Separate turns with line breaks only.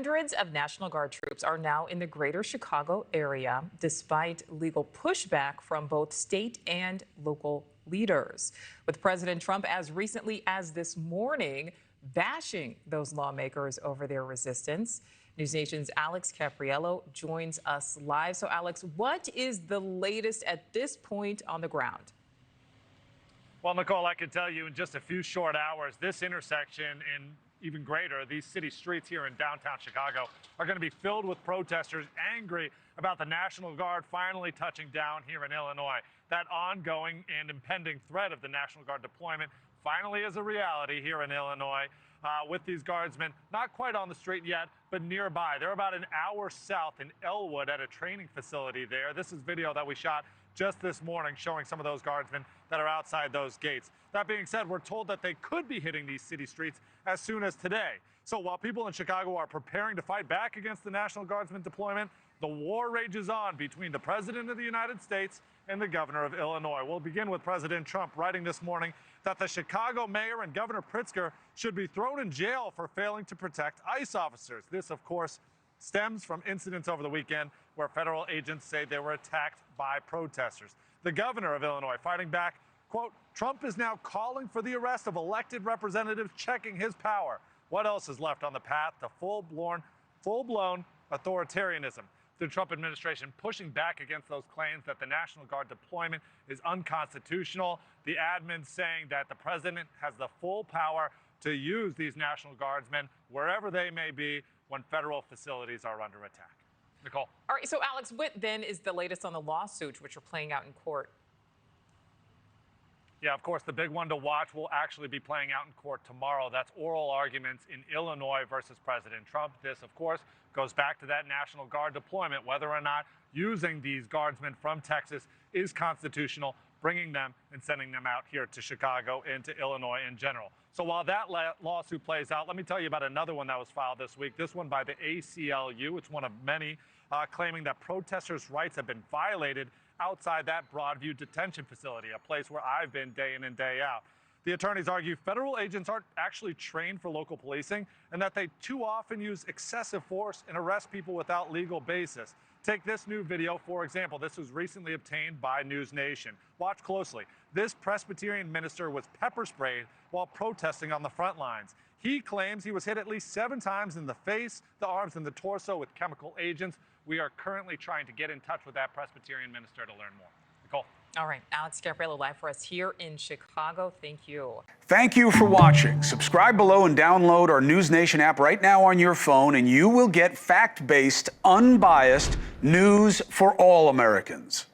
Hundreds of National Guard troops are now in the greater Chicago area, despite legal pushback from both state and local leaders. With President Trump as recently as this morning bashing those lawmakers over their resistance. NewsNation's Alex Capriello joins us live. So, Alex, what is the latest at this point on the ground?
Well, Nichole, I can tell you in just a few short hours, this intersection and even greater, these city streets here in downtown Chicago are going to be filled with protesters angry about the National Guard finally touching down here in Illinois. That ongoing and impending threat of the National Guard deployment finally is a reality here in Illinois. With these guardsmen not quite on the street yet, but nearby. They're about an hour south in Elwood at a training facility there. This is video that we shot just this morning showing some of those guardsmen that are outside those gates. That being said, we're told that they could be hitting these city streets as soon as today. So while people in Chicago are preparing to fight back against the National Guardsman deployment, the war rages on between the President of the United States and the Governor of Illinois. We'll begin with President Trump writing this morning that the Chicago mayor and Governor Pritzker should be thrown in jail for failing to protect ICE officers. This, of course, stems from incidents over the weekend where federal agents say they were attacked by protesters. The governor of Illinois fighting back, quote, Trump is now calling for the arrest of elected representatives checking his power. What else is left on the path to full-blown authoritarianism? The Trump administration pushing back against those claims that the National Guard deployment is unconstitutional. The admin saying that the president has the full power to use these National Guardsmen wherever they may be when federal facilities are under attack. Nichole.
All right, so Alex, what then is the latest on the lawsuits which are playing out in court?
Yeah, of course, the big one to watch will actually be playing out in court tomorrow. That's oral arguments in Illinois versus President Trump. This, of course, goes back to that National Guard deployment, whether or not using these guardsmen from Texas is constitutional, bringing them and sending them out here to Chicago and to Illinois in general. So while that lawsuit plays out, let me tell you about another one that was filed this week, this one by the ACLU. It's one of many claiming that protesters' rights have been violated outside that Broadview detention facility, a place where I've been day in and day out. The attorneys argue federal agents aren't actually trained for local policing and that they too often use excessive force and arrest people without legal basis. Take this new video, for example. This was recently obtained by NewsNation. Watch closely. This Presbyterian minister was pepper sprayed while protesting on the front lines. He claims he was hit at least 7 times in the face, the arms, and the torso with chemical agents. We are currently trying to get in touch with that Presbyterian minister to learn more. Nichole.
All right, Alex Capriello live for us here in Chicago. Thank you.
Thank you for watching. Subscribe below and download our NewsNation app right now on your phone, and you will get fact-based, unbiased news for all Americans.